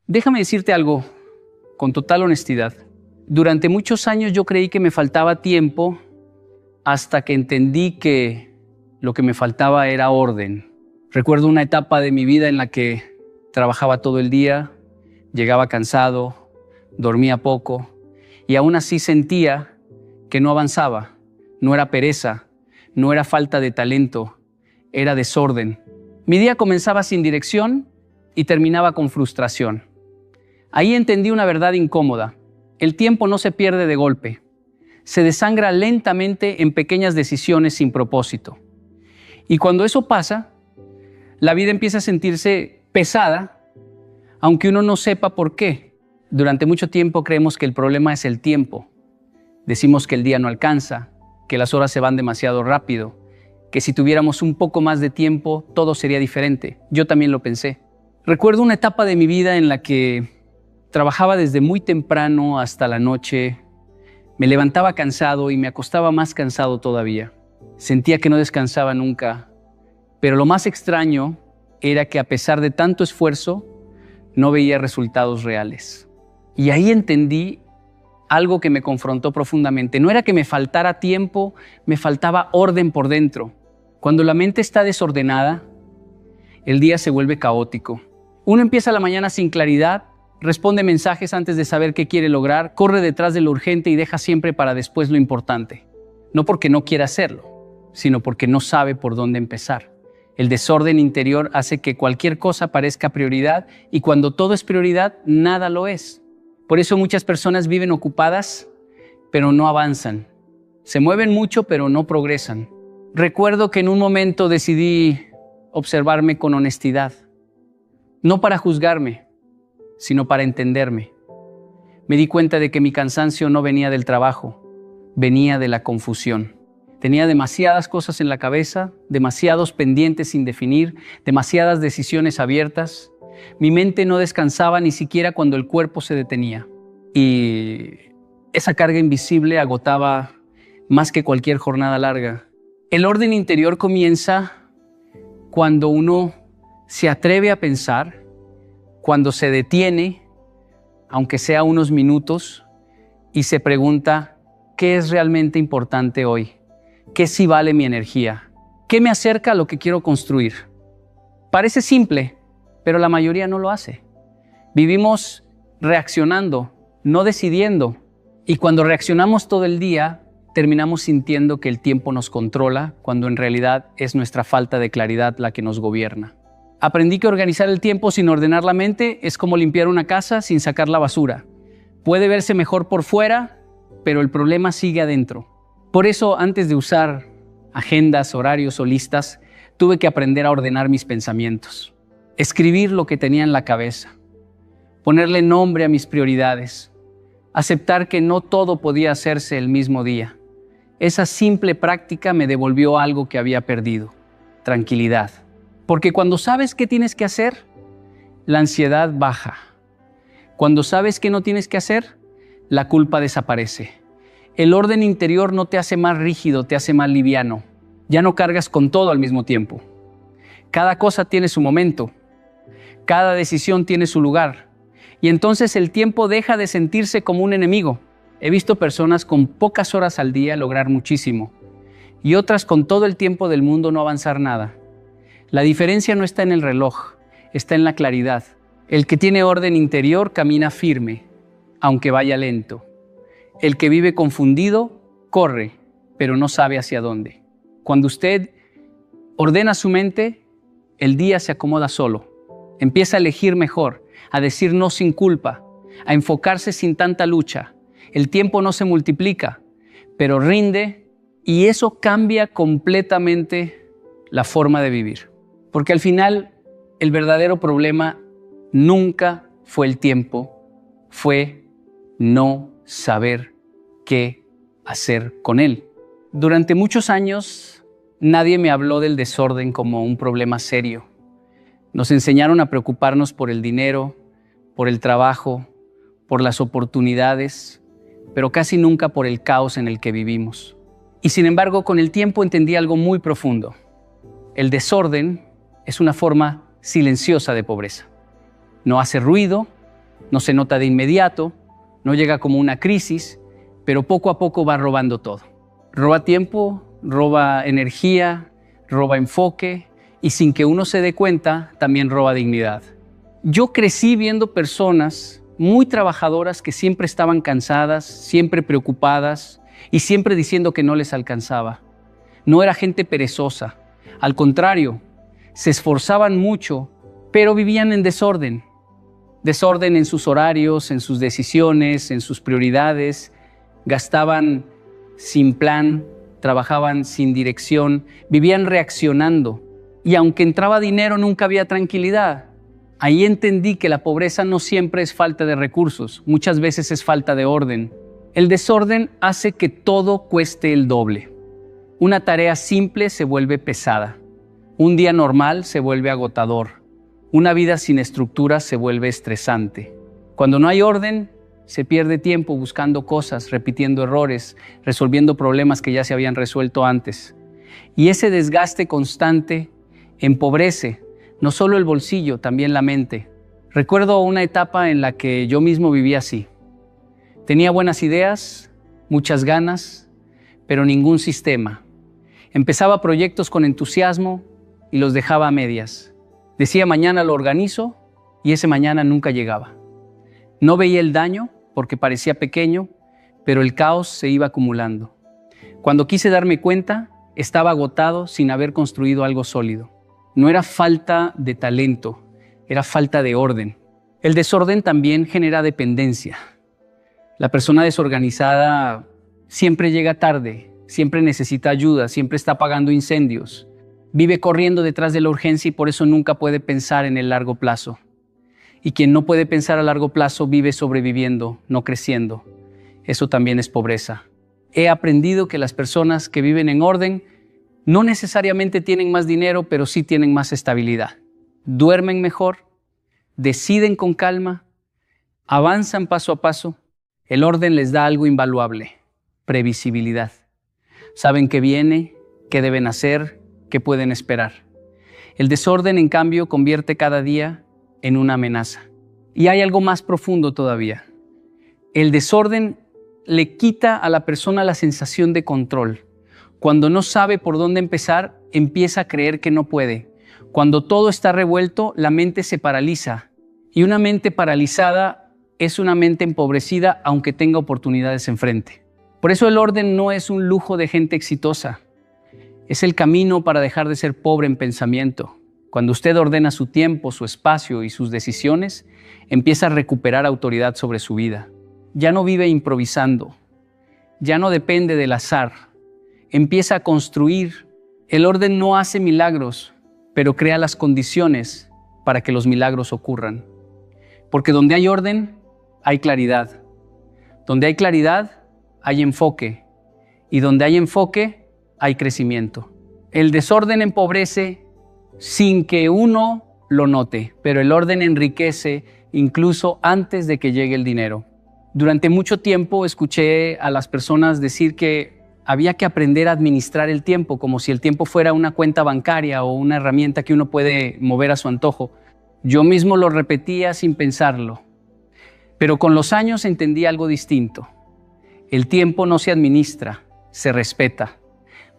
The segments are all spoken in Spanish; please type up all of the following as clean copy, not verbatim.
Déjame decirte algo con total honestidad. Durante muchos años yo creí que me faltaba tiempo hasta que entendí que lo que me faltaba era orden. Recuerdo una etapa de mi vida en la que trabajaba todo el día, llegaba cansado, dormía poco y aún así sentía que no avanzaba. No era pereza, no era falta de talento, era desorden. Mi día comenzaba sin dirección y terminaba con frustración. Ahí entendí una verdad incómoda. El tiempo no se pierde de golpe. Se desangra lentamente en pequeñas decisiones sin propósito. Y cuando eso pasa, la vida empieza a sentirse pesada, aunque uno no sepa por qué. Durante mucho tiempo creemos que el problema es el tiempo. Decimos que el día no alcanza, que las horas se van demasiado rápido, que si tuviéramos un poco más de tiempo, todo sería diferente. Yo también lo pensé. Recuerdo una etapa de mi vida en la que trabajaba desde muy temprano hasta la noche, me levantaba cansado y me acostaba más cansado todavía. Sentía que no descansaba nunca, pero lo más extraño era que a pesar de tanto esfuerzo, no veía resultados reales. Y ahí entendí algo que me confrontó profundamente. No era que me faltara tiempo, me faltaba orden por dentro. Cuando la mente está desordenada, el día se vuelve caótico. Uno empieza la mañana sin claridad, responde mensajes antes de saber qué quiere lograr, corre detrás de lo urgente y deja siempre para después lo importante. No porque no quiera hacerlo, sino porque no sabe por dónde empezar. El desorden interior hace que cualquier cosa parezca prioridad y cuando todo es prioridad, nada lo es. Por eso muchas personas viven ocupadas, pero no avanzan. Se mueven mucho, pero no progresan. Recuerdo que en un momento decidí observarme con honestidad, no para juzgarme, sino para entenderme. Me di cuenta de que mi cansancio no venía del trabajo, venía de la confusión. Tenía demasiadas cosas en la cabeza, demasiados pendientes sin definir, demasiadas decisiones abiertas. Mi mente no descansaba ni siquiera cuando el cuerpo se detenía. Y esa carga invisible agotaba más que cualquier jornada larga. El orden interior comienza cuando uno se atreve a pensar, cuando se detiene, aunque sea unos minutos, y se pregunta, ¿qué es realmente importante hoy? ¿Qué sí vale mi energía? ¿Qué me acerca a lo que quiero construir? Parece simple, pero la mayoría no lo hace. Vivimos reaccionando, no decidiendo. Y cuando reaccionamos todo el día, terminamos sintiendo que el tiempo nos controla, cuando en realidad es nuestra falta de claridad la que nos gobierna. Aprendí que organizar el tiempo sin ordenar la mente es como limpiar una casa sin sacar la basura. Puede verse mejor por fuera, pero el problema sigue adentro. Por eso, antes de usar agendas, horarios o listas, tuve que aprender a ordenar mis pensamientos. Escribir lo que tenía en la cabeza. Ponerle nombre a mis prioridades. Aceptar que no todo podía hacerse el mismo día. Esa simple práctica me devolvió algo que había perdido: tranquilidad. Porque cuando sabes qué tienes que hacer, la ansiedad baja. Cuando sabes qué no tienes que hacer, la culpa desaparece. El orden interior no te hace más rígido, te hace más liviano. Ya no cargas con todo al mismo tiempo. Cada cosa tiene su momento. Cada decisión tiene su lugar. Y entonces el tiempo deja de sentirse como un enemigo. He visto personas con pocas horas al día lograr muchísimo y otras con todo el tiempo del mundo no avanzar nada. La diferencia no está en el reloj, está en la claridad. El que tiene orden interior camina firme, aunque vaya lento. El que vive confundido corre, pero no sabe hacia dónde. Cuando usted ordena su mente, el día se acomoda solo. Empieza a elegir mejor, a decir no sin culpa, a enfocarse sin tanta lucha. El tiempo no se multiplica, pero rinde y eso cambia completamente la forma de vivir. Porque al final, el verdadero problema nunca fue el tiempo, fue no saber qué hacer con él. Durante muchos años, nadie me habló del desorden como un problema serio. Nos enseñaron a preocuparnos por el dinero, por el trabajo, por las oportunidades, pero casi nunca por el caos en el que vivimos. Y sin embargo, con el tiempo entendí algo muy profundo. El desorden es una forma silenciosa de pobreza. No hace ruido, No se nota de inmediato, no llega como una crisis, pero poco a poco va robando todo. Roba tiempo, roba energía, roba enfoque y sin que uno se dé cuenta, también roba dignidad. Yo crecí viendo personas muy trabajadoras que siempre estaban cansadas, siempre preocupadas y siempre diciendo que no les alcanzaba. No era gente perezosa, al contrario, se esforzaban mucho, pero vivían en desorden. Desorden en sus horarios, en sus decisiones, en sus prioridades, gastaban sin plan, trabajaban sin dirección, vivían reaccionando. Y aunque entraba dinero, nunca había tranquilidad. Ahí entendí que la pobreza no siempre es falta de recursos, muchas veces es falta de orden. El desorden hace que todo cueste el doble. Una tarea simple se vuelve pesada. Un día normal se vuelve agotador. Una vida sin estructura se vuelve estresante. Cuando no hay orden, se pierde tiempo buscando cosas, repitiendo errores, resolviendo problemas que ya se habían resuelto antes. Y ese desgaste constante empobrece no solo el bolsillo, también la mente. Recuerdo una etapa en la que yo mismo vivía así. Tenía buenas ideas, muchas ganas, pero ningún sistema. Empezaba proyectos con entusiasmo y los dejaba a medias. Decía mañana lo organizo y ese mañana nunca llegaba. No veía el daño porque parecía pequeño, pero el caos se iba acumulando. Cuando quise darme cuenta, estaba agotado sin haber construido algo sólido. No era falta de talento, era falta de orden. El desorden también genera dependencia. La persona desorganizada siempre llega tarde, siempre necesita ayuda, siempre está apagando incendios. Vive corriendo detrás de la urgencia y por eso nunca puede pensar en el largo plazo. Y quien no puede pensar a largo plazo vive sobreviviendo, no creciendo. Eso también es pobreza. He aprendido que las personas que viven en orden no necesariamente tienen más dinero, pero sí tienen más estabilidad. Duermen mejor, deciden con calma, avanzan paso a paso. El orden les da algo invaluable: previsibilidad. Saben qué viene, qué deben hacer, qué pueden esperar. El desorden, en cambio, convierte cada día en una amenaza. Y hay algo más profundo todavía. El desorden le quita a la persona la sensación de control. Cuando no sabe por dónde empezar, empieza a creer que no puede. Cuando todo está revuelto, la mente se paraliza. Y una mente paralizada es una mente empobrecida, aunque tenga oportunidades enfrente. Por eso el orden no es un lujo de gente exitosa. Es el camino para dejar de ser pobre en pensamiento. Cuando usted ordena su tiempo, su espacio y sus decisiones, empieza a recuperar autoridad sobre su vida. Ya no vive improvisando. Ya no depende del azar. Empieza a construir. El orden no hace milagros, pero crea las condiciones para que los milagros ocurran. Porque donde hay orden, hay claridad. Donde hay claridad, hay enfoque. Y donde hay enfoque, hay crecimiento. El desorden empobrece sin que uno lo note, pero el orden enriquece incluso antes de que llegue el dinero. Durante mucho tiempo escuché a las personas decir que había que aprender a administrar el tiempo, como si el tiempo fuera una cuenta bancaria o una herramienta que uno puede mover a su antojo. Yo mismo lo repetía sin pensarlo, pero con los años entendí algo distinto. El tiempo no se administra, se respeta,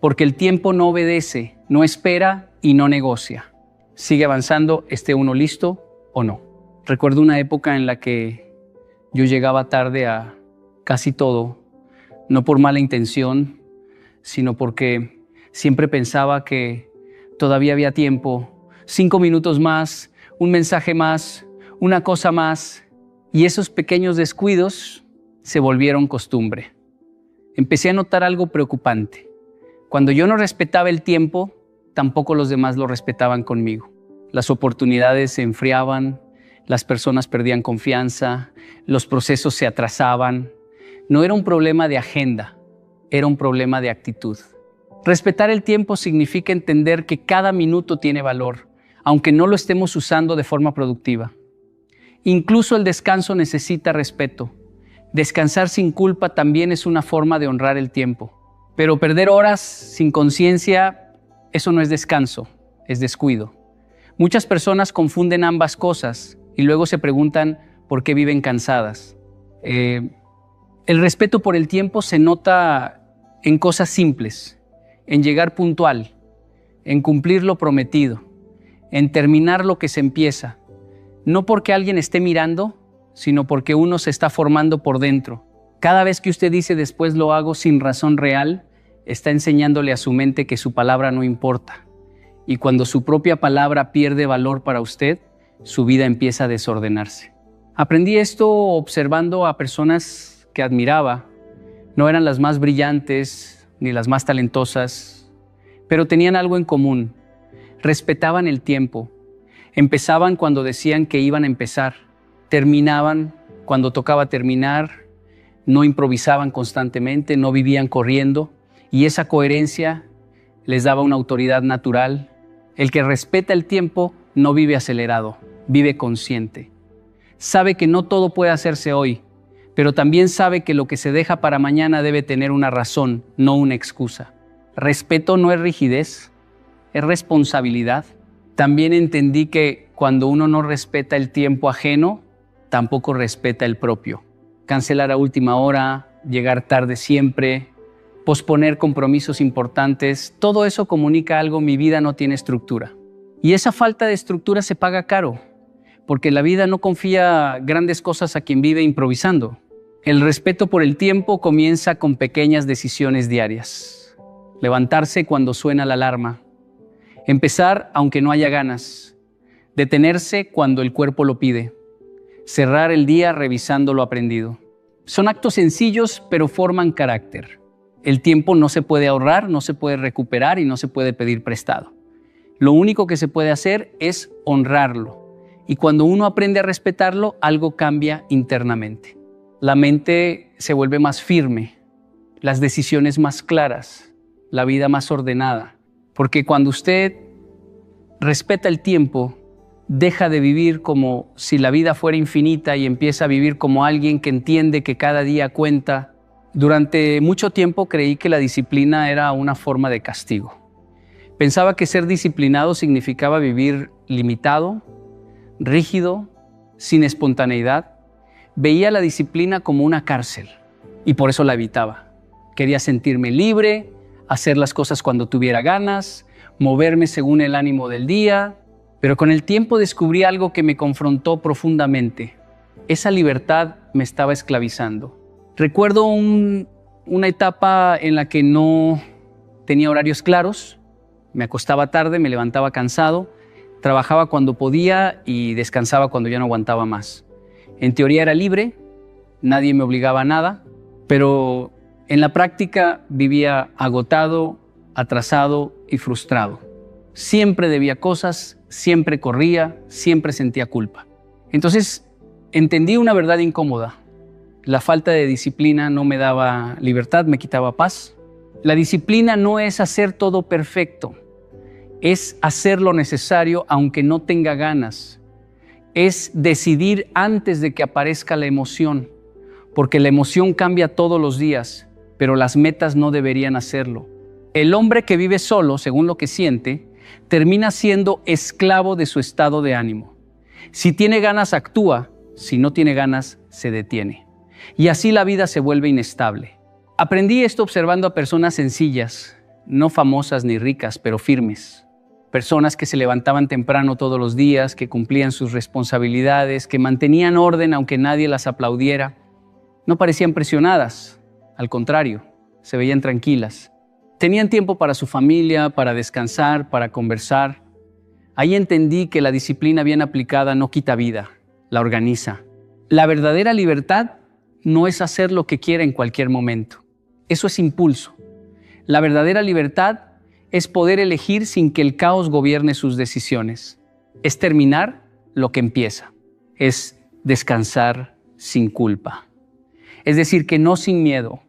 porque el tiempo no obedece, no espera y no negocia. Sigue avanzando, esté uno listo o no. Recuerdo una época en la que yo llegaba tarde a casi todo, no por mala intención, sino porque siempre pensaba que todavía había tiempo, 5 minutos más, un mensaje más, una cosa más, y esos pequeños descuidos se volvieron costumbre. Empecé a notar algo preocupante. Cuando yo no respetaba el tiempo, tampoco los demás lo respetaban conmigo. Las oportunidades se enfriaban, las personas perdían confianza, los procesos se atrasaban. No era un problema de agenda, era un problema de actitud. Respetar el tiempo significa entender que cada minuto tiene valor, aunque no lo estemos usando de forma productiva. Incluso el descanso necesita respeto. Descansar sin culpa también es una forma de honrar el tiempo. Pero perder horas sin conciencia, eso no es descanso, es descuido. Muchas personas confunden ambas cosas y luego se preguntan, por qué viven cansadas. El respeto por el tiempo se nota en cosas simples, en llegar puntual, en cumplir lo prometido, en terminar lo que se empieza, no porque alguien esté mirando, sino porque uno se está formando por dentro. Cada vez que usted dice después lo hago sin razón real, está enseñándole a su mente que su palabra no importa. Y cuando su propia palabra pierde valor para usted, su vida empieza a desordenarse. Aprendí esto observando a personas que admiraba. No eran las más brillantes ni las más talentosas, pero tenían algo en común. Respetaban el tiempo. Empezaban cuando decían que iban a empezar. Terminaban cuando tocaba terminar. No improvisaban constantemente, no vivían corriendo. Y esa coherencia les daba una autoridad natural. El que respeta el tiempo no vive acelerado, vive consciente. Sabe que no todo puede hacerse hoy, pero también sabe que lo que se deja para mañana debe tener una razón, no una excusa. Respeto no es rigidez, es responsabilidad. También entendí que cuando uno no respeta el tiempo ajeno, tampoco respeta el propio. Cancelar a última hora, llegar tarde siempre, posponer compromisos importantes, todo eso comunica algo: mi vida no tiene estructura. Y esa falta de estructura se paga caro, porque la vida no confía grandes cosas a quien vive improvisando. El respeto por el tiempo comienza con pequeñas decisiones diarias. Levantarse cuando suena la alarma. Empezar aunque no haya ganas. Detenerse cuando el cuerpo lo pide. Cerrar el día revisando lo aprendido. Son actos sencillos, pero forman carácter. El tiempo no se puede ahorrar, no se puede recuperar y no se puede pedir prestado. Lo único que se puede hacer es honrarlo. Y cuando uno aprende a respetarlo, algo cambia internamente. La mente se vuelve más firme, las decisiones más claras, la vida más ordenada. Porque cuando usted respeta el tiempo, deja de vivir como si la vida fuera infinita y empieza a vivir como alguien que entiende que cada día cuenta. Durante mucho tiempo creí que la disciplina era una forma de castigo. Pensaba que ser disciplinado significaba vivir limitado, rígido, sin espontaneidad. Veía la disciplina como una cárcel y por eso la evitaba. Quería sentirme libre, hacer las cosas cuando tuviera ganas, moverme según el ánimo del día. Pero con el tiempo descubrí algo que me confrontó profundamente. Esa libertad me estaba esclavizando. Recuerdo una etapa en la que no tenía horarios claros, me acostaba tarde, me levantaba cansado, trabajaba cuando podía y descansaba cuando ya no aguantaba más. En teoría era libre, nadie me obligaba a nada, pero en la práctica vivía agotado, atrasado y frustrado. Siempre debía cosas, siempre corría, siempre sentía culpa. Entonces entendí una verdad incómoda. La falta de disciplina no me daba libertad, me quitaba paz. La disciplina no es hacer todo perfecto, es hacer lo necesario aunque no tenga ganas. Es decidir antes de que aparezca la emoción, porque la emoción cambia todos los días, pero las metas no deberían hacerlo. El hombre que vive solo, según lo que siente, termina siendo esclavo de su estado de ánimo. Si tiene ganas, actúa; si no tiene ganas, se detiene. Y así la vida se vuelve inestable. Aprendí esto observando a personas sencillas, no famosas ni ricas, pero firmes. Personas que se levantaban temprano todos los días, que cumplían sus responsabilidades, que mantenían orden aunque nadie las aplaudiera. No parecían presionadas, al contrario, se veían tranquilas. Tenían tiempo para su familia, para descansar, para conversar. Ahí entendí que la disciplina bien aplicada no quita vida, la organiza. La verdadera libertad no es hacer lo que quiera en cualquier momento. Eso es impulso. La verdadera libertad es poder elegir sin que el caos gobierne sus decisiones. Es terminar lo que empieza. Es descansar sin culpa. Es decir, que no sin miedo.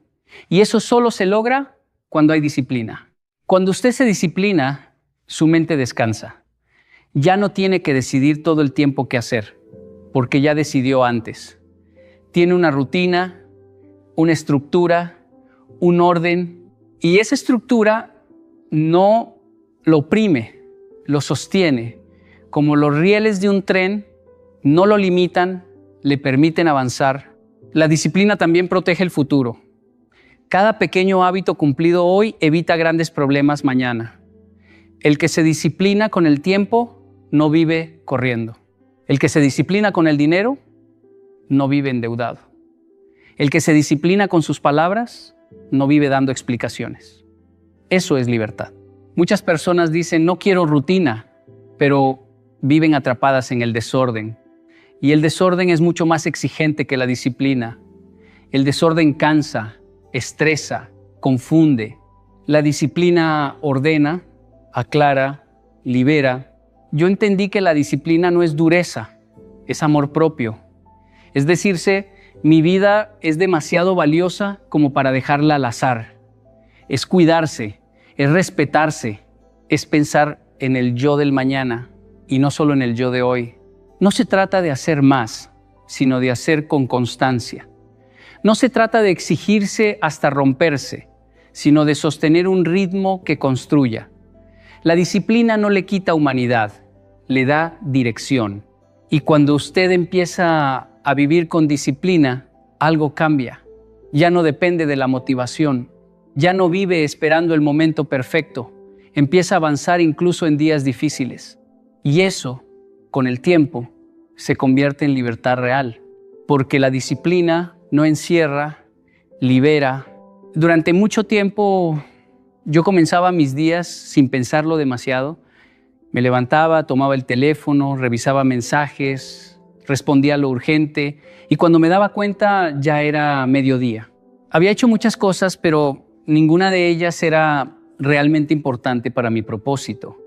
Y eso solo se logra cuando hay disciplina. Cuando usted se disciplina, su mente descansa. Ya no tiene que decidir todo el tiempo qué hacer, porque ya decidió antes. Tiene una rutina, una estructura, un orden, y esa estructura no lo oprime, lo sostiene. Como los rieles de un tren no lo limitan, le permiten avanzar. La disciplina también protege el futuro. Cada pequeño hábito cumplido hoy evita grandes problemas mañana. El que se disciplina con el tiempo no vive corriendo. El que se disciplina con el dinero no vive endeudado. El que se disciplina con sus palabras no vive dando explicaciones. Eso es libertad. Muchas personas dicen, no quiero rutina, pero viven atrapadas en el desorden. Y el desorden es mucho más exigente que la disciplina. El desorden cansa, estresa, confunde. La disciplina ordena, aclara, libera. Yo entendí que la disciplina no es dureza, es amor propio. Es decirse, mi vida es demasiado valiosa como para dejarla al azar. Es cuidarse, es respetarse, es pensar en el yo del mañana y no solo en el yo de hoy. No se trata de hacer más, sino de hacer con constancia. No se trata de exigirse hasta romperse, sino de sostener un ritmo que construya. La disciplina no le quita humanidad, le da dirección. Y cuando usted empieza a vivir con disciplina, algo cambia. Ya no depende de la motivación, ya no vive esperando el momento perfecto, empieza a avanzar incluso en días difíciles. Y eso, con el tiempo, se convierte en libertad real, porque la disciplina no encierra, libera. Durante mucho tiempo yo comenzaba mis días sin pensarlo demasiado. Me levantaba, tomaba el teléfono, revisaba mensajes, respondía a lo urgente y cuando me daba cuenta ya era mediodía. Había hecho muchas cosas, pero ninguna de ellas era realmente importante para mi propósito.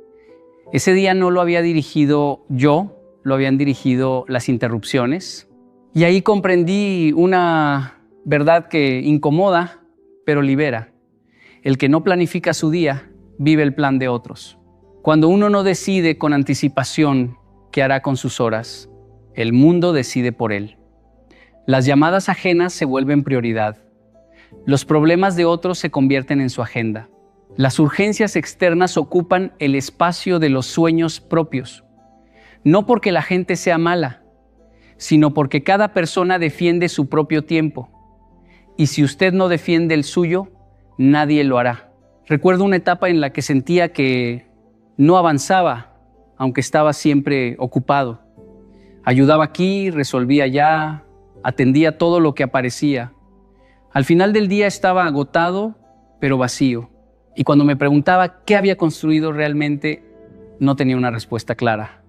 Ese día no lo había dirigido yo, lo habían dirigido las interrupciones. Y ahí comprendí una verdad que incomoda, pero libera. El que no planifica su día, vive el plan de otros. Cuando uno no decide con anticipación qué hará con sus horas, el mundo decide por él. Las llamadas ajenas se vuelven prioridad. Los problemas de otros se convierten en su agenda. Las urgencias externas ocupan el espacio de los sueños propios. No porque la gente sea mala, sino porque cada persona defiende su propio tiempo. Y si usted no defiende el suyo, nadie lo hará. Recuerdo una etapa en la que sentía que no avanzaba, aunque estaba siempre ocupado. Ayudaba aquí, resolvía allá, atendía todo lo que aparecía. Al final del día estaba agotado, pero vacío. Y cuando me preguntaba qué había construido realmente, no tenía una respuesta clara.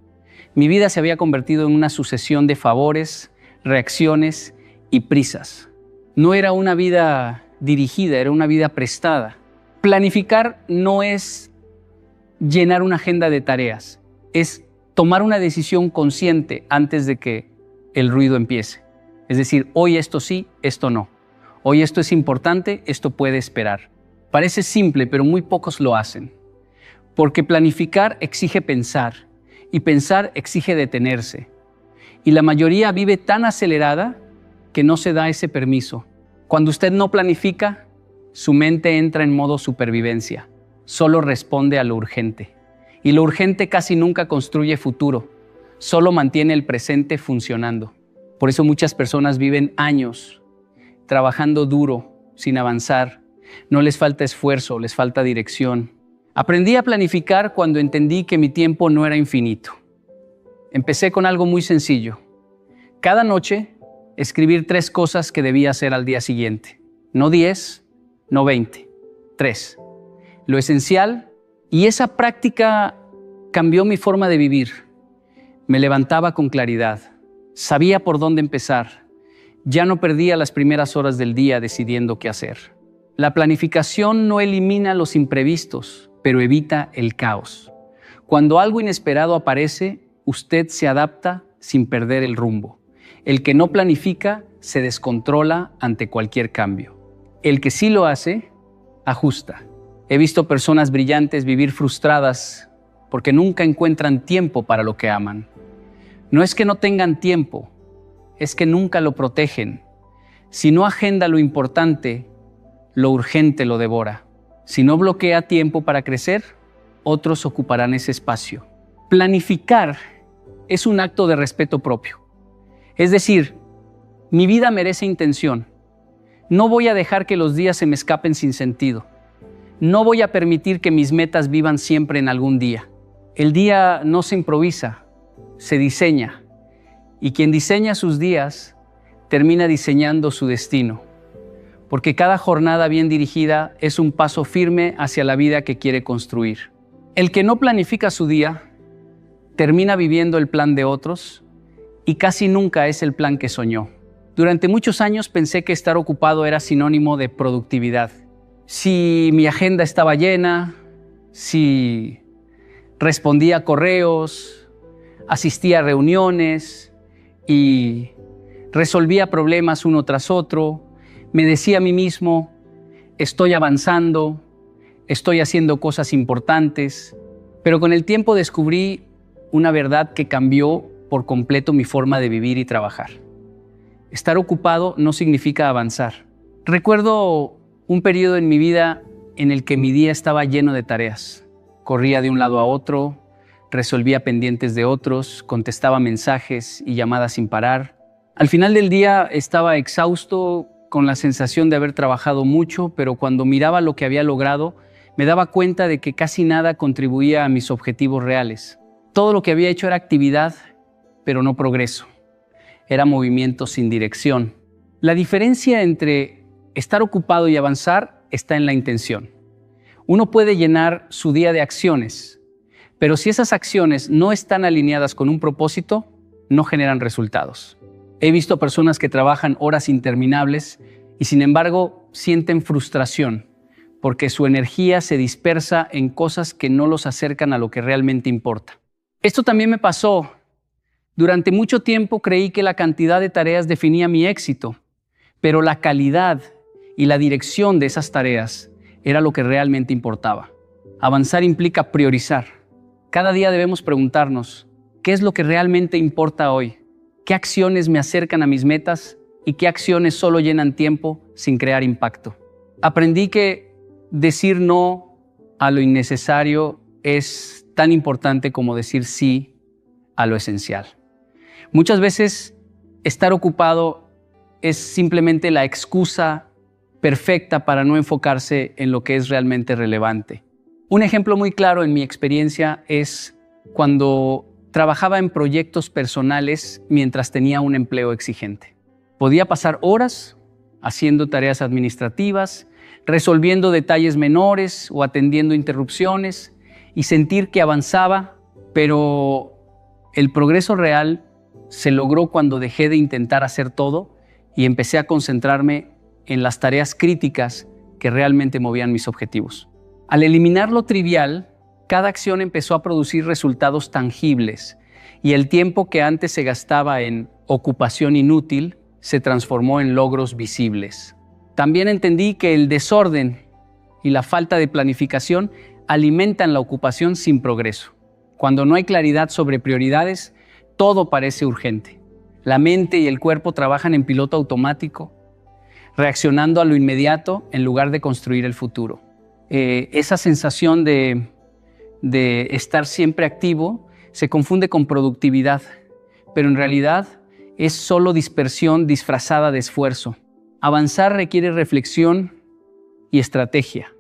Mi vida se había convertido en una sucesión de favores, reacciones y prisas. No era una vida dirigida, era una vida prestada. Planificar no es llenar una agenda de tareas, es tomar una decisión consciente antes de que el ruido empiece. Es decir, hoy esto sí, esto no. Hoy esto es importante, esto puede esperar. Parece simple, pero muy pocos lo hacen. Porque planificar exige pensar, y pensar exige detenerse. Y la mayoría vive tan acelerada que no se da ese permiso. Cuando usted no planifica, su mente entra en modo supervivencia. Solo responde a lo urgente. Y lo urgente casi nunca construye futuro. Solo mantiene el presente funcionando. Por eso muchas personas viven años trabajando duro, sin avanzar. No les falta esfuerzo, les falta dirección. Aprendí a planificar cuando entendí que mi tiempo no era infinito. Empecé con algo muy sencillo. Cada noche, escribir 3 cosas que debía hacer al día siguiente. No 10, no 20, 3. Lo esencial, y esa práctica cambió mi forma de vivir. Me levantaba con claridad. Sabía por dónde empezar. Ya no perdía las primeras horas del día decidiendo qué hacer. La planificación no elimina los imprevistos, pero evita el caos. Cuando algo inesperado aparece, usted se adapta sin perder el rumbo. El que no planifica se descontrola ante cualquier cambio. El que sí lo hace, ajusta. He visto personas brillantes vivir frustradas porque nunca encuentran tiempo para lo que aman. No es que no tengan tiempo, es que nunca lo protegen. Si no agenda lo importante, lo urgente lo devora. Si no bloquea tiempo para crecer, otros ocuparán ese espacio. Planificar es un acto de respeto propio. Es decir, Mi vida merece intención. No voy a dejar que los días se me escapen sin sentido. No voy a permitir que mis metas vivan siempre en algún día. El día no se improvisa, se diseña. Y quien diseña sus días termina diseñando su destino. Porque cada jornada bien dirigida es un paso firme hacia la vida que quiere construir. El que no planifica su día termina viviendo el plan de otros y casi nunca es el plan que soñó. Durante muchos años pensé que estar ocupado era sinónimo de productividad. Si mi agenda estaba llena, si respondía a correos, asistía a reuniones y resolvía problemas uno tras otro, me decía a mí mismo, estoy avanzando, estoy haciendo cosas importantes, pero con el tiempo descubrí una verdad que cambió por completo mi forma de vivir y trabajar. Estar ocupado no significa avanzar. Recuerdo un periodo en mi vida en el que mi día estaba lleno de tareas. Corría de un lado a otro, resolvía pendientes de otros, contestaba mensajes y llamadas sin parar. Al final del día estaba exhausto, con la sensación de haber trabajado mucho, pero cuando miraba lo que había logrado, me daba cuenta de que casi nada contribuía a mis objetivos reales. Todo lo que había hecho era actividad, pero no progreso. Era movimiento sin dirección. La diferencia entre estar ocupado y avanzar está en la intención. Uno puede llenar su día de acciones, pero si esas acciones no están alineadas con un propósito, no generan resultados. He visto personas que trabajan horas interminables y sin embargo sienten frustración porque su energía se dispersa en cosas que no los acercan a lo que realmente importa. Esto también me pasó. Durante mucho tiempo creí que la cantidad de tareas definía mi éxito, pero la calidad y la dirección de esas tareas era lo que realmente importaba. Avanzar implica priorizar. Cada día debemos preguntarnos, ¿qué es lo que realmente importa hoy? ¿Qué acciones me acercan a mis metas y qué acciones solo llenan tiempo sin crear impacto? Aprendí que decir no a lo innecesario es tan importante como decir sí a lo esencial. Muchas veces estar ocupado es simplemente la excusa perfecta para no enfocarse en lo que es realmente relevante. Un ejemplo muy claro en mi experiencia es cuando trabajaba en proyectos personales mientras tenía un empleo exigente. Podía pasar horas haciendo tareas administrativas, resolviendo detalles menores o atendiendo interrupciones y sentir que avanzaba, pero el progreso real se logró cuando dejé de intentar hacer todo y empecé a concentrarme en las tareas críticas que realmente movían mis objetivos. Al eliminar lo trivial, cada acción empezó a producir resultados tangibles y el tiempo que antes se gastaba en ocupación inútil se transformó en logros visibles. También entendí que el desorden y la falta de planificación alimentan la ocupación sin progreso. Cuando no hay claridad sobre prioridades, todo parece urgente. La mente y el cuerpo trabajan en piloto automático, reaccionando a lo inmediato en lugar de construir el futuro. Esa sensación de estar siempre activo se confunde con productividad, pero en realidad es solo dispersión disfrazada de esfuerzo. Avanzar requiere reflexión y estrategia.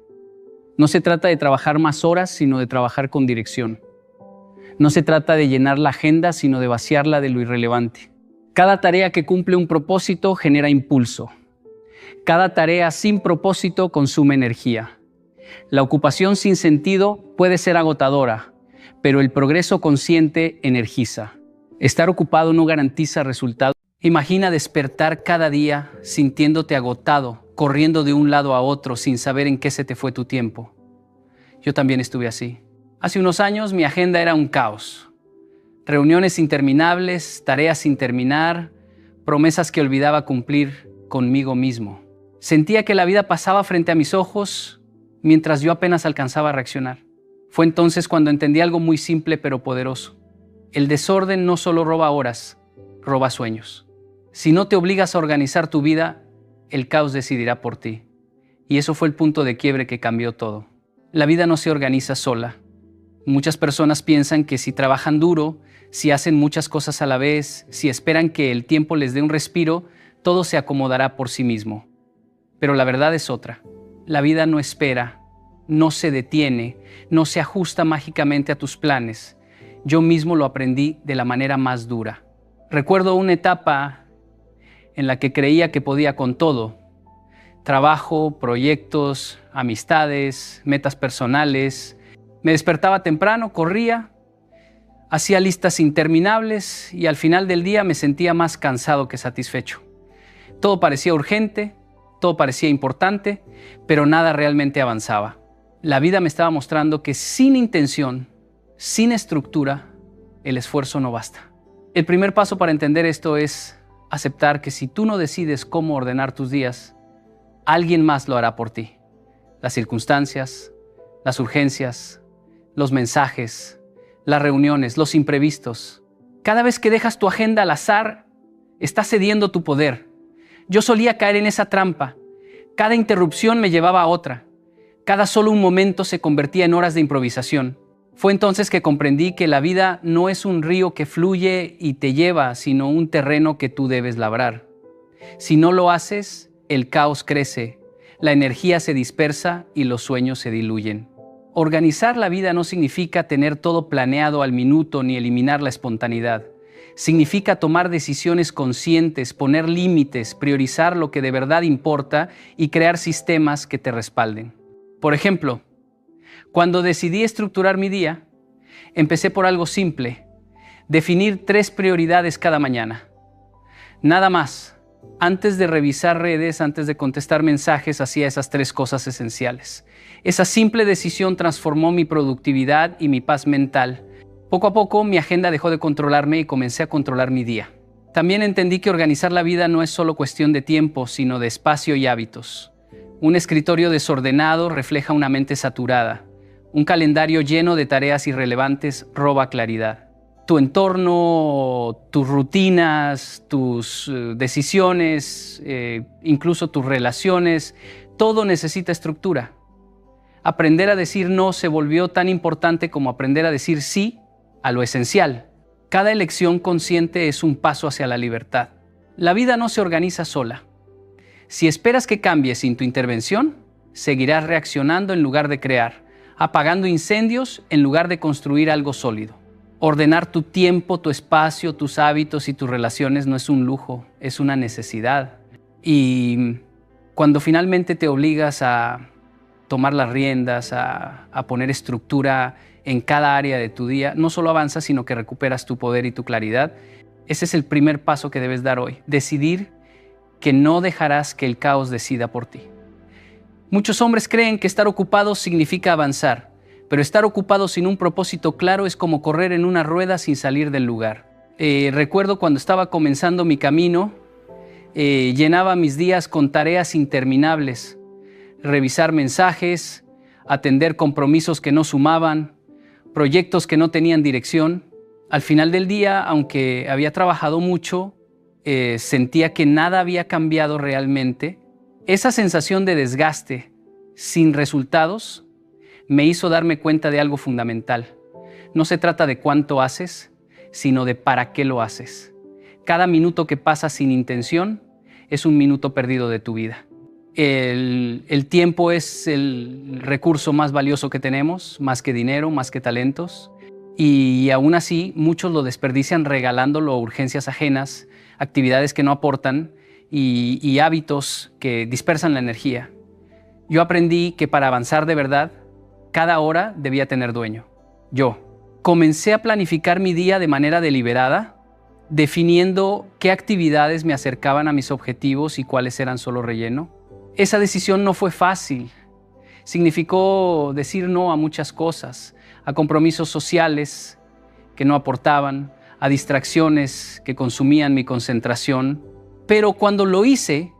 No se trata de trabajar más horas, sino de trabajar con dirección. No se trata de llenar la agenda, sino de vaciarla de lo irrelevante. Cada tarea que cumple un propósito genera impulso. Cada tarea sin propósito consume energía. La ocupación sin sentido puede ser agotadora, pero el progreso consciente energiza. Estar ocupado no garantiza resultados. Imagina despertar cada día sintiéndote agotado, corriendo de un lado a otro sin saber en qué se te fue tu tiempo. Yo también estuve así. Hace unos años mi agenda era un caos. Reuniones interminables, tareas sin terminar, promesas que olvidaba cumplir conmigo mismo. Sentía que la vida pasaba frente a mis ojos mientras yo apenas alcanzaba a reaccionar. Fue entonces cuando entendí algo muy simple pero poderoso. El desorden no solo roba horas, roba sueños. Si no te obligas a organizar tu vida, el caos decidirá por ti. Y eso fue el punto de quiebre que cambió todo. La vida no se organiza sola. Muchas personas piensan que si trabajan duro, si hacen muchas cosas a la vez, si esperan que el tiempo les dé un respiro, todo se acomodará por sí mismo. Pero la verdad es otra. La vida no espera, no se detiene, no se ajusta mágicamente a tus planes. Yo mismo lo aprendí de la manera más dura. Recuerdo una etapa en la que creía que podía con todo. Trabajo, proyectos, amistades, metas personales. Me despertaba temprano, corría, hacía listas interminables y al final del día me sentía más cansado que satisfecho. Todo parecía urgente, todo parecía importante, pero nada realmente avanzaba. La vida me estaba mostrando que sin intención, sin estructura, el esfuerzo no basta. El primer paso para entender esto es aceptar que si tú no decides cómo ordenar tus días, alguien más lo hará por ti. Las circunstancias, las urgencias, los mensajes, las reuniones, los imprevistos. Cada vez que dejas tu agenda al azar, estás cediendo tu poder. Yo solía caer en esa trampa. Cada interrupción me llevaba a otra. Cada solo un momento se convertía en horas de improvisación. Fue entonces que comprendí que la vida no es un río que fluye y te lleva, sino un terreno que tú debes labrar. Si no lo haces, el caos crece, la energía se dispersa y los sueños se diluyen. Organizar la vida no significa tener todo planeado al minuto ni eliminar la espontaneidad. Significa tomar decisiones conscientes, poner límites, priorizar lo que de verdad importa y crear sistemas que te respalden. Por ejemplo, cuando decidí estructurar mi día, empecé por algo simple: definir 3 prioridades cada mañana. Nada más. Antes de revisar redes, antes de contestar mensajes, hacía esas 3 cosas esenciales. Esa simple decisión transformó mi productividad y mi paz mental. Poco a poco mi agenda dejó de controlarme y comencé a controlar mi día. También entendí que organizar la vida no es solo cuestión de tiempo, sino de espacio y hábitos. Un escritorio desordenado refleja una mente saturada. Un calendario lleno de tareas irrelevantes roba claridad. Tu entorno, tus rutinas, tus decisiones, incluso tus relaciones, todo necesita estructura. Aprender a decir no se volvió tan importante como aprender a decir sí a lo esencial. Cada elección consciente es un paso hacia la libertad. La vida no se organiza sola. Si esperas que cambie sin tu intervención, seguirás reaccionando en lugar de crear, apagando incendios en lugar de construir algo sólido. Ordenar tu tiempo, tu espacio, tus hábitos y tus relaciones no es un lujo, es una necesidad. Y cuando finalmente te obligas a tomar las riendas, a poner estructura en cada área de tu día, no solo avanzas, sino que recuperas tu poder y tu claridad. Ese es el primer paso que debes dar hoy: decidir que no dejarás que el caos decida por ti. Muchos hombres creen que estar ocupado significa avanzar, pero estar ocupado sin un propósito claro es como correr en una rueda sin salir del lugar. Recuerdo cuando estaba comenzando mi camino, llenaba mis días con tareas interminables: revisar mensajes, atender compromisos que no sumaban, proyectos que no tenían dirección. Al final del día, aunque había trabajado mucho, sentía que nada había cambiado realmente. Esa sensación de desgaste sin resultados me hizo darme cuenta de algo fundamental. No se trata de cuánto haces, sino de para qué lo haces. Cada minuto que pasa sin intención es un minuto perdido de tu vida. El tiempo es el recurso más valioso que tenemos, más que dinero, más que talentos. Y aún así, muchos lo desperdician regalándolo a urgencias ajenas, actividades que no aportan y hábitos que dispersan la energía. Yo aprendí que para avanzar de verdad, cada hora debía tener dueño. Yo comencé a planificar mi día de manera deliberada, definiendo qué actividades me acercaban a mis objetivos y cuáles eran solo relleno. Esa decisión no fue fácil. Significó decir no a muchas cosas, a compromisos sociales que no aportaban, a distracciones que consumían mi concentración. Pero cuando lo hice,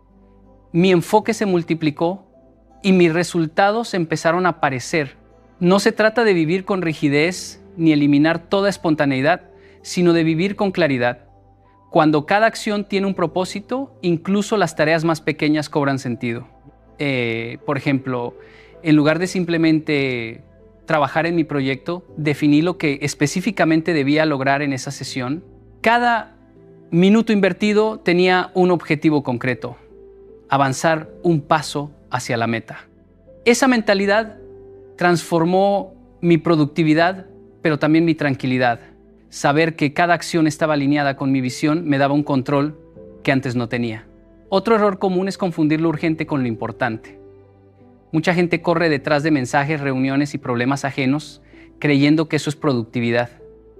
mi enfoque se multiplicó y mis resultados empezaron a aparecer. No se trata de vivir con rigidez ni eliminar toda espontaneidad, sino de vivir con claridad. Cuando cada acción tiene un propósito, incluso las tareas más pequeñas cobran sentido. Por ejemplo, en lugar de simplemente trabajar en mi proyecto, definí lo que específicamente debía lograr en esa sesión. Cada Minuto invertido tenía un objetivo concreto: avanzar un paso hacia la meta. Esa mentalidad transformó mi productividad, pero también mi tranquilidad. Saber que cada acción estaba alineada con mi visión me daba un control que antes no tenía. Otro error común es confundir lo urgente con lo importante. Mucha gente corre detrás de mensajes, reuniones y problemas ajenos, creyendo que eso es productividad.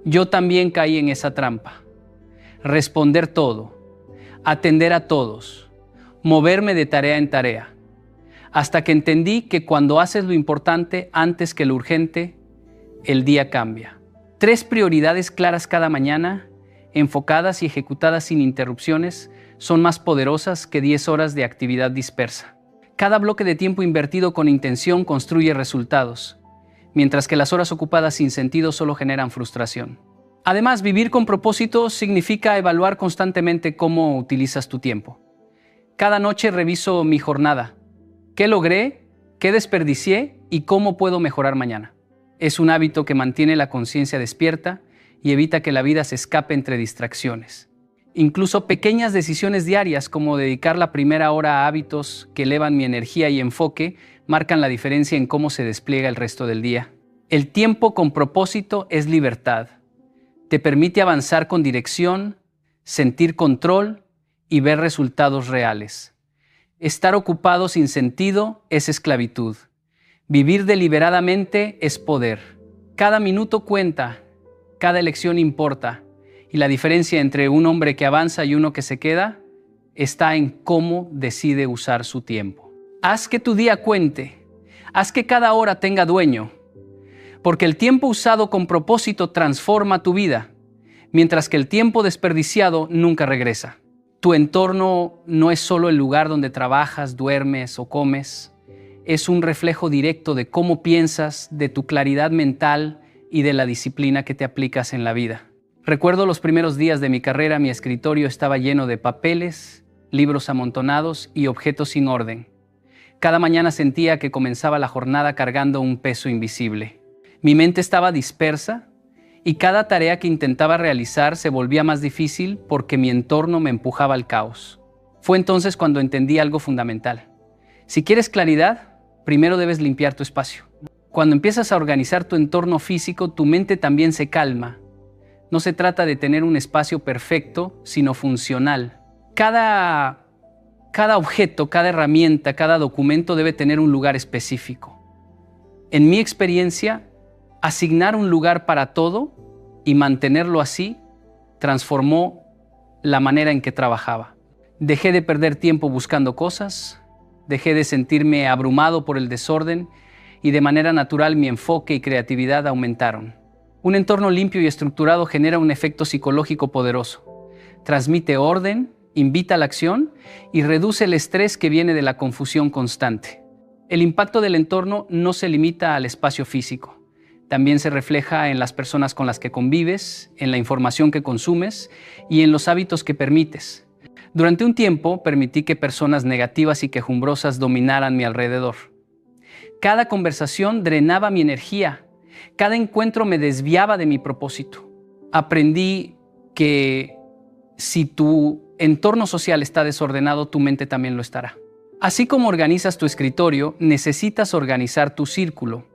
Yo también caí en esa trampa. Responder todo, atender a todos, moverme de tarea en tarea, hasta que entendí que cuando haces lo importante antes que lo urgente, el día cambia. 3 prioridades claras cada mañana, enfocadas y ejecutadas sin interrupciones, son más poderosas que 10 horas de actividad dispersa. Cada bloque de tiempo invertido con intención construye resultados, mientras que las horas ocupadas sin sentido solo generan frustración. Además, vivir con propósito significa evaluar constantemente cómo utilizas tu tiempo. Cada noche reviso mi jornada. ¿Qué logré? ¿Qué desperdicié? ¿Y cómo puedo mejorar mañana? Es un hábito que mantiene la conciencia despierta y evita que la vida se escape entre distracciones. Incluso pequeñas decisiones diarias, como dedicar la primera hora a hábitos que elevan mi energía y enfoque, marcan la diferencia en cómo se despliega el resto del día. El tiempo con propósito es libertad. Te permite avanzar con dirección, sentir control y ver resultados reales. Estar ocupado sin sentido es esclavitud. Vivir deliberadamente es poder. Cada minuto cuenta, cada elección importa, y la diferencia entre un hombre que avanza y uno que se queda está en cómo decide usar su tiempo. Haz que tu día cuente, haz que cada hora tenga dueño, porque el tiempo usado con propósito transforma tu vida, mientras que el tiempo desperdiciado nunca regresa. Tu entorno no es solo el lugar donde trabajas, duermes o comes. Es un reflejo directo de cómo piensas, de tu claridad mental y de la disciplina que te aplicas en la vida. Recuerdo los primeros días de mi carrera, mi escritorio estaba lleno de papeles, libros amontonados y objetos sin orden. Cada mañana sentía que comenzaba la jornada cargando un peso invisible. Mi mente estaba dispersa y cada tarea que intentaba realizar se volvía más difícil porque mi entorno me empujaba al caos. Fue entonces cuando entendí algo fundamental. Si quieres claridad, primero debes limpiar tu espacio. Cuando empiezas a organizar tu entorno físico, tu mente también se calma. No se trata de tener un espacio perfecto, sino funcional. Cada objeto, cada herramienta, cada documento debe tener un lugar específico. En mi experiencia, asignar un lugar para todo y mantenerlo así transformó la manera en que trabajaba. Dejé de perder tiempo buscando cosas, dejé de sentirme abrumado por el desorden y de manera natural mi enfoque y creatividad aumentaron. Un entorno limpio y estructurado genera un efecto psicológico poderoso. Transmite orden, invita a la acción y reduce el estrés que viene de la confusión constante. El impacto del entorno no se limita al espacio físico. También se refleja en las personas con las que convives, en la información que consumes y en los hábitos que permites. Durante un tiempo permití que personas negativas y quejumbrosas dominaran mi alrededor. Cada conversación drenaba mi energía. Cada encuentro me desviaba de mi propósito. Aprendí que si tu entorno social está desordenado, tu mente también lo estará. Así como organizas tu escritorio, necesitas organizar tu círculo,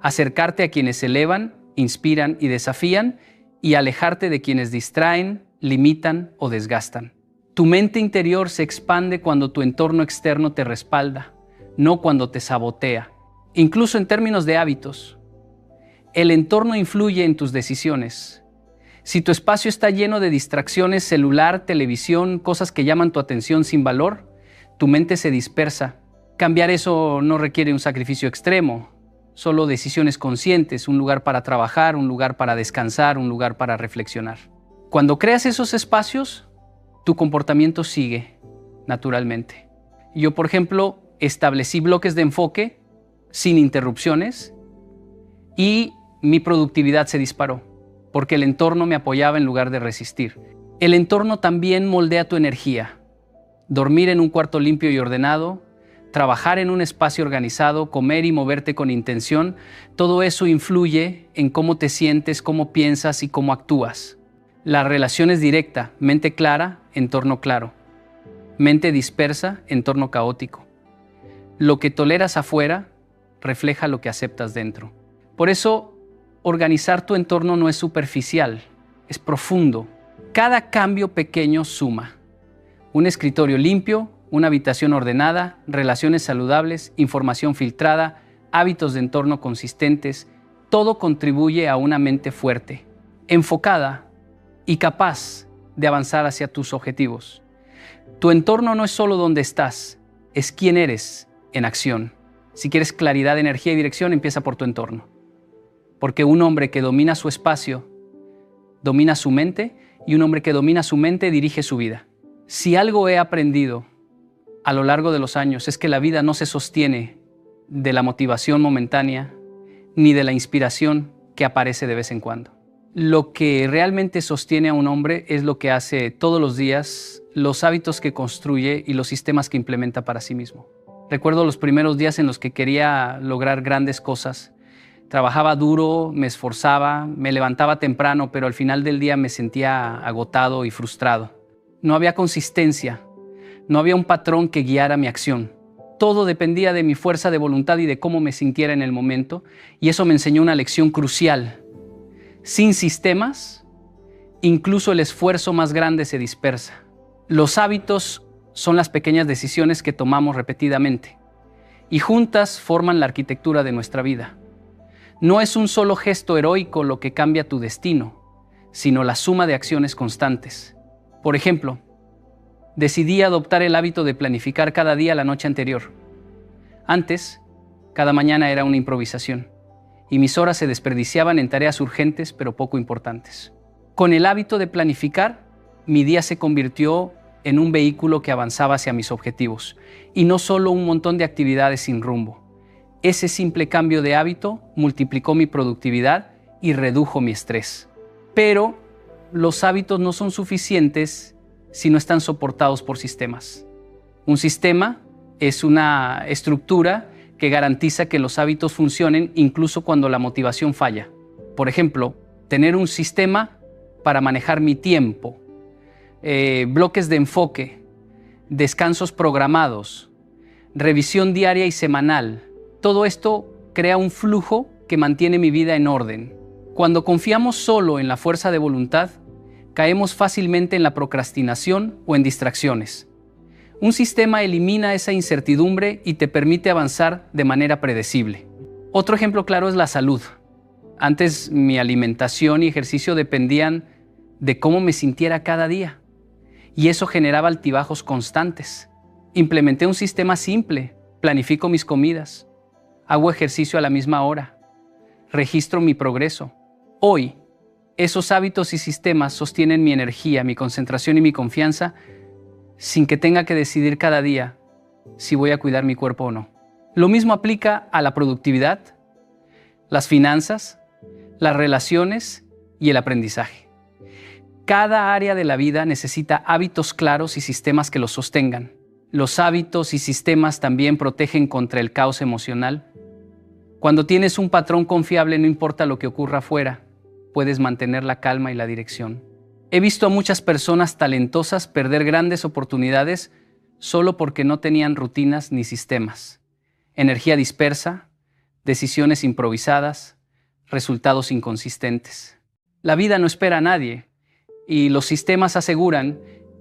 acercarte a quienes elevan, inspiran y desafían y alejarte de quienes distraen, limitan o desgastan. Tu mente interior se expande cuando tu entorno externo te respalda, no cuando te sabotea. Incluso en términos de hábitos, el entorno influye en tus decisiones. Si tu espacio está lleno de distracciones, celular, televisión, cosas que llaman tu atención sin valor, tu mente se dispersa. Cambiar eso no requiere un sacrificio extremo, solo decisiones conscientes, un lugar para trabajar, un lugar para descansar, un lugar para reflexionar. Cuando creas esos espacios, tu comportamiento sigue naturalmente. Yo, por ejemplo, establecí bloques de enfoque sin interrupciones y mi productividad se disparó, porque el entorno me apoyaba en lugar de resistir. El entorno también moldea tu energía. Dormir en un cuarto limpio y ordenado, trabajar en un espacio organizado, comer y moverte con intención, todo eso influye en cómo te sientes, cómo piensas y cómo actúas. La relación es directa, mente clara, entorno claro. Mente dispersa, entorno caótico. Lo que toleras afuera refleja lo que aceptas dentro. Por eso, organizar tu entorno no es superficial, es profundo. Cada cambio pequeño suma. Un escritorio limpio, una habitación ordenada, relaciones saludables, información filtrada, hábitos de entorno consistentes, todo contribuye a una mente fuerte, enfocada y capaz de avanzar hacia tus objetivos. Tu entorno no es solo donde estás, es quién eres en acción. Si quieres claridad, energía y dirección, empieza por tu entorno. Porque un hombre que domina su espacio, domina su mente, y un hombre que domina su mente dirige su vida. Si algo he aprendido a lo largo de los años es que la vida no se sostiene de la motivación momentánea ni de la inspiración que aparece de vez en cuando. Lo que realmente sostiene a un hombre es lo que hace todos los días, los hábitos que construye y los sistemas que implementa para sí mismo. Recuerdo los primeros días en los que quería lograr grandes cosas. Trabajaba duro, me esforzaba, me levantaba temprano, pero al final del día me sentía agotado y frustrado. No había consistencia, no había un patrón que guiara mi acción. Todo dependía de mi fuerza de voluntad y de cómo me sintiera en el momento, y eso me enseñó una lección crucial. Sin sistemas, incluso el esfuerzo más grande se dispersa. Los hábitos son las pequeñas decisiones que tomamos repetidamente, y juntas forman la arquitectura de nuestra vida. No es un solo gesto heroico lo que cambia tu destino, sino la suma de acciones constantes. Por ejemplo, decidí adoptar el hábito de planificar cada día la noche anterior. Antes, cada mañana era una improvisación, y mis horas se desperdiciaban en tareas urgentes pero poco importantes. Con el hábito de planificar, mi día se convirtió en un vehículo que avanzaba hacia mis objetivos, y no solo un montón de actividades sin rumbo. Ese simple cambio de hábito multiplicó mi productividad y redujo mi estrés. Pero los hábitos no son suficientes si no están soportados por sistemas. Un sistema es una estructura que garantiza que los hábitos funcionen incluso cuando la motivación falla. Por ejemplo, tener un sistema para manejar mi tiempo, bloques de enfoque, descansos programados, revisión diaria y semanal. Todo esto crea un flujo que mantiene mi vida en orden. Cuando confiamos solo en la fuerza de voluntad, caemos fácilmente en la procrastinación o en distracciones. Un sistema elimina esa incertidumbre y te permite avanzar de manera predecible. Otro ejemplo claro es la salud. Antes mi alimentación y ejercicio dependían de cómo me sintiera cada día, y eso generaba altibajos constantes. Implementé un sistema simple, planifico mis comidas, hago ejercicio a la misma hora, registro mi progreso. Hoy, esos hábitos y sistemas sostienen mi energía, mi concentración y mi confianza sin que tenga que decidir cada día si voy a cuidar mi cuerpo o no. Lo mismo aplica a la productividad, las finanzas, las relaciones y el aprendizaje. Cada área de la vida necesita hábitos claros y sistemas que los sostengan. Los hábitos y sistemas también protegen contra el caos emocional. Cuando tienes un patrón confiable, no importa lo que ocurra afuera, puedes mantener la calma y la dirección. He visto a muchas personas talentosas perder grandes oportunidades solo porque no tenían rutinas ni sistemas. Energía dispersa, decisiones improvisadas, resultados inconsistentes. La vida no espera a nadie y los sistemas aseguran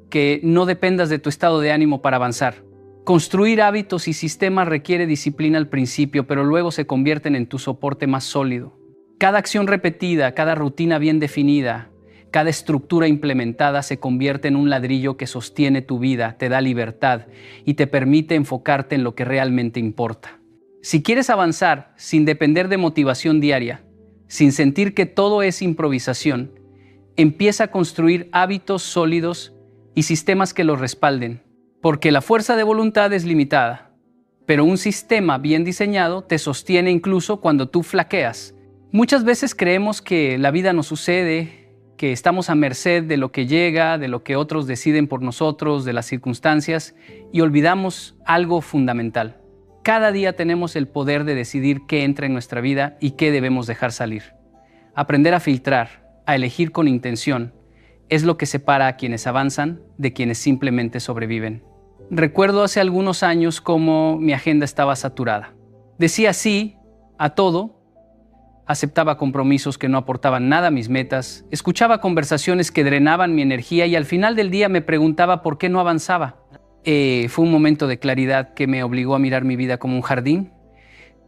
que no dependas de tu estado de ánimo para avanzar. Construir hábitos y sistemas requiere disciplina al principio, pero luego se convierten en tu soporte más sólido. Cada acción repetida, cada rutina bien definida, cada estructura implementada se convierte en un ladrillo que sostiene tu vida, te da libertad y te permite enfocarte en lo que realmente importa. Si quieres avanzar sin depender de motivación diaria, sin sentir que todo es improvisación, empieza a construir hábitos sólidos y sistemas que los respalden, porque la fuerza de voluntad es limitada, pero un sistema bien diseñado te sostiene incluso cuando tú flaqueas. Muchas veces creemos que la vida nos sucede, que estamos a merced de lo que llega, de lo que otros deciden por nosotros, de las circunstancias, y olvidamos algo fundamental. Cada día tenemos el poder de decidir qué entra en nuestra vida y qué debemos dejar salir. Aprender a filtrar, a elegir con intención es lo que separa a quienes avanzan de quienes simplemente sobreviven. Recuerdo hace algunos años cómo mi agenda estaba saturada. Decía sí a todo, aceptaba compromisos que no aportaban nada a mis metas, escuchaba conversaciones que drenaban mi energía y al final del día me preguntaba por qué no avanzaba. Fue un momento de claridad que me obligó a mirar mi vida como un jardín.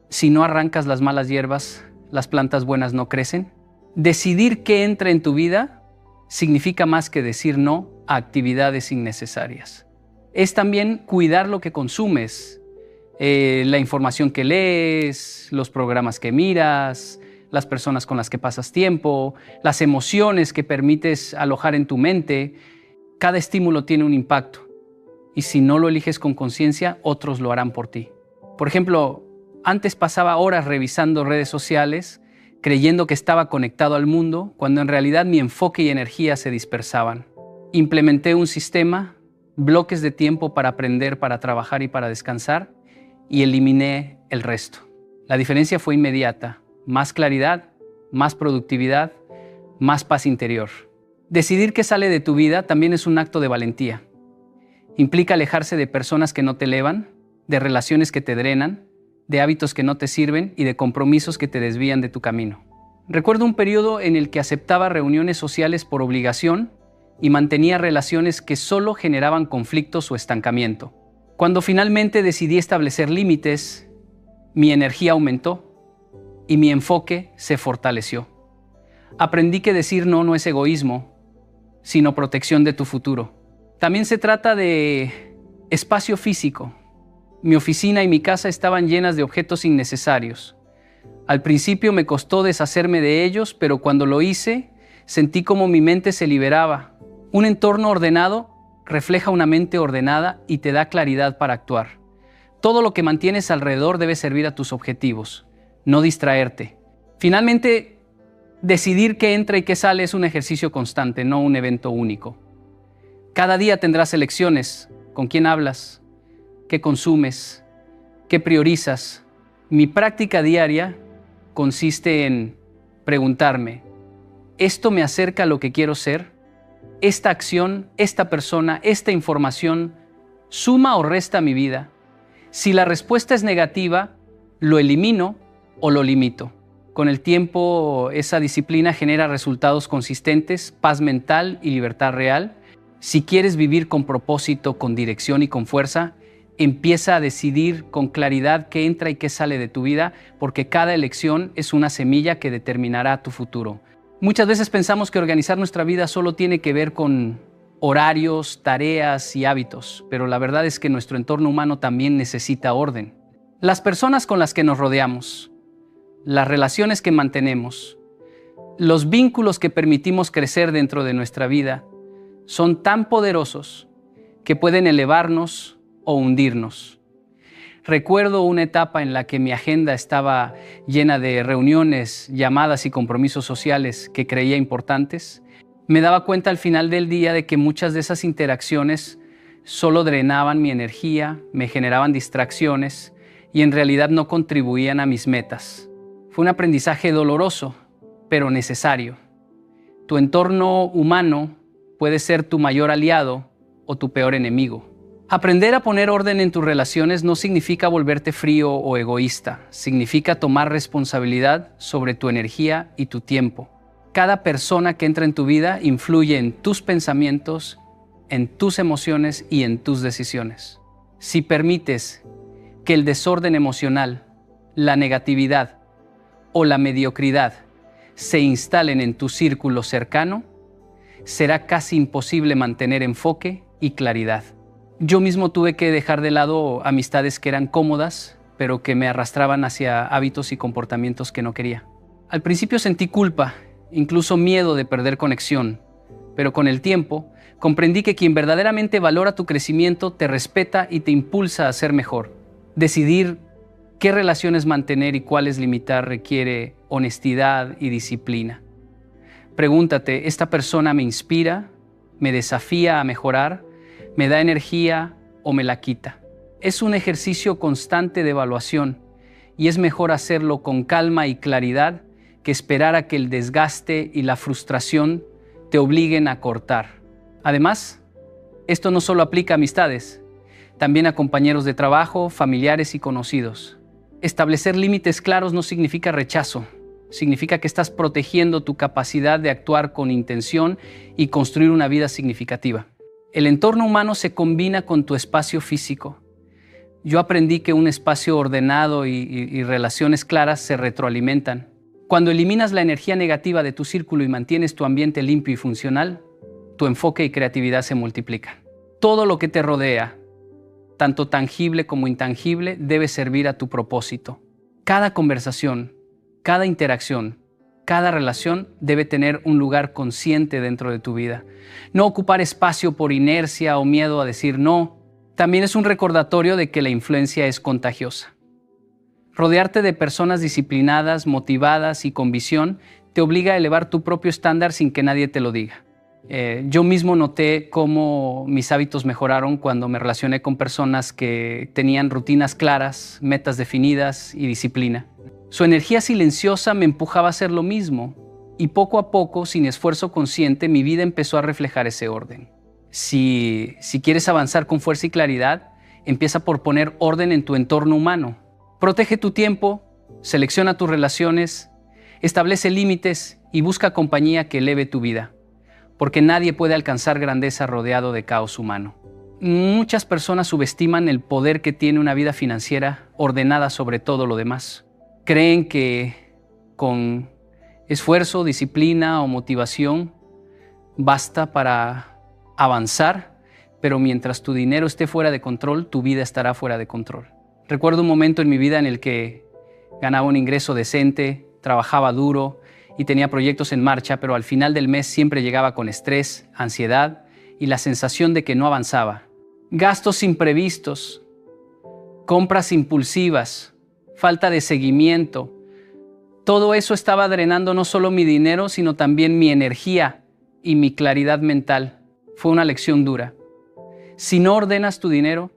Si no arrancas las malas hierbas, las plantas buenas no crecen. Decidir qué entra en tu vida significa más que decir no a actividades innecesarias. Es también cuidar lo que consumes, la información que lees, los programas que miras, las personas con las que pasas tiempo, las emociones que permites alojar en tu mente. Cada estímulo tiene un impacto y si no lo eliges con conciencia, otros lo harán por ti. Por ejemplo, antes pasaba horas revisando redes sociales, creyendo que estaba conectado al mundo, cuando en realidad mi enfoque y energía se dispersaban. Implementé un sistema, bloques de tiempo para aprender, para trabajar y para descansar, y eliminé el resto. La diferencia fue inmediata: más claridad, más productividad, más paz interior. Decidir qué sale de tu vida también es un acto de valentía. Implica alejarse de personas que no te elevan, de relaciones que te drenan, de hábitos que no te sirven y de compromisos que te desvían de tu camino. Recuerdo un periodo en el que aceptaba reuniones sociales por obligación y mantenía relaciones que solo generaban conflictos o estancamiento. Cuando finalmente decidí establecer límites, mi energía aumentó y mi enfoque se fortaleció. Aprendí que decir no es egoísmo, sino protección de tu futuro. También se trata de espacio físico. Mi oficina y mi casa estaban llenas de objetos innecesarios. Al principio me costó deshacerme de ellos, pero cuando lo hice, sentí como mi mente se liberaba. Un entorno ordenado refleja una mente ordenada y te da claridad para actuar. Todo lo que mantienes alrededor debe servir a tus objetivos, no distraerte. Finalmente, decidir qué entra y qué sale es un ejercicio constante, no un evento único. Cada día tendrás elecciones: con quién hablas, qué consumes, qué priorizas. Mi práctica diaria consiste en preguntarme: ¿esto me acerca a lo que quiero ser? ¿Esta acción, esta persona, esta información suma o resta a mi vida? Si la respuesta es negativa, lo elimino o lo limito. Con el tiempo, esa disciplina genera resultados consistentes, paz mental y libertad real. Si quieres vivir con propósito, con dirección y con fuerza, empieza a decidir con claridad qué entra y qué sale de tu vida, porque cada elección es una semilla que determinará tu futuro. Muchas veces pensamos que organizar nuestra vida solo tiene que ver con horarios, tareas y hábitos, pero la verdad es que nuestro entorno humano también necesita orden. Las personas con las que nos rodeamos, las relaciones que mantenemos, los vínculos que permitimos crecer dentro de nuestra vida son tan poderosos que pueden elevarnos o hundirnos. Recuerdo una etapa en la que mi agenda estaba llena de reuniones, llamadas y compromisos sociales que creía importantes. Me daba cuenta al final del día de que muchas de esas interacciones solo drenaban mi energía, me generaban distracciones y en realidad no contribuían a mis metas. Fue un aprendizaje doloroso, pero necesario. Tu entorno humano puede ser tu mayor aliado o tu peor enemigo. Aprender a poner orden en tus relaciones no significa volverte frío o egoísta. Significa tomar responsabilidad sobre tu energía y tu tiempo. Cada persona que entra en tu vida influye en tus pensamientos, en tus emociones y en tus decisiones. Si permites que el desorden emocional, la negatividad o la mediocridad se instalen en tu círculo cercano, será casi imposible mantener enfoque y claridad. Yo mismo tuve que dejar de lado amistades que eran cómodas, pero que me arrastraban hacia hábitos y comportamientos que no quería. Al principio sentí culpa, incluso miedo de perder conexión, pero con el tiempo comprendí que quien verdaderamente valora tu crecimiento te respeta y te impulsa a ser mejor. Decidir qué relaciones mantener y cuáles limitar requiere honestidad y disciplina. Pregúntate: ¿esta persona me inspira, me desafía a mejorar, me da energía o me la quita? Es un ejercicio constante de evaluación y es mejor hacerlo con calma y claridad que esperar a que el desgaste y la frustración te obliguen a cortar. Además, esto no solo aplica a amistades, también a compañeros de trabajo, familiares y conocidos. Establecer límites claros no significa rechazo, significa que estás protegiendo tu capacidad de actuar con intención y construir una vida significativa. El entorno humano se combina con tu espacio físico. Yo aprendí que un espacio ordenado y relaciones claras se retroalimentan. Cuando eliminas la energía negativa de tu círculo y mantienes tu ambiente limpio y funcional, tu enfoque y creatividad se multiplican. Todo lo que te rodea, tanto tangible como intangible, debe servir a tu propósito. Cada conversación, cada interacción, cada relación debe tener un lugar consciente dentro de tu vida. No ocupar espacio por inercia o miedo a decir no. También es un recordatorio de que la influencia es contagiosa. Rodearte de personas disciplinadas, motivadas y con visión te obliga a elevar tu propio estándar sin que nadie te lo diga. Yo mismo noté cómo mis hábitos mejoraron cuando me relacioné con personas que tenían rutinas claras, metas definidas y disciplina. Su energía silenciosa me empujaba a hacer lo mismo y poco a poco, sin esfuerzo consciente, mi vida empezó a reflejar ese orden. Si quieres avanzar con fuerza y claridad, empieza por poner orden en tu entorno humano. Protege tu tiempo, selecciona tus relaciones, establece límites y busca compañía que eleve tu vida, porque nadie puede alcanzar grandeza rodeado de caos humano. Muchas personas subestiman el poder que tiene una vida financiera ordenada sobre todo lo demás. Creen que con esfuerzo, disciplina o motivación basta para avanzar, pero mientras tu dinero esté fuera de control, tu vida estará fuera de control. Recuerdo un momento en mi vida en el que ganaba un ingreso decente, trabajaba duro y tenía proyectos en marcha, pero al final del mes siempre llegaba con estrés, ansiedad y la sensación de que no avanzaba. Gastos imprevistos, compras impulsivas, falta de seguimiento. Todo eso estaba drenando no solo mi dinero, sino también mi energía y mi claridad mental. Fue una lección dura. Si no ordenas tu dinero,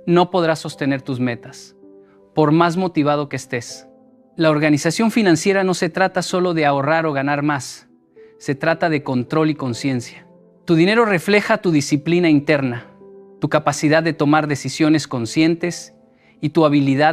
no podrás sostener tus metas, por más motivado que estés. La organización financiera no se trata solo de ahorrar o ganar más, se trata de control y conciencia. Tu dinero refleja tu disciplina interna, tu capacidad de tomar decisiones conscientes y tu habilidad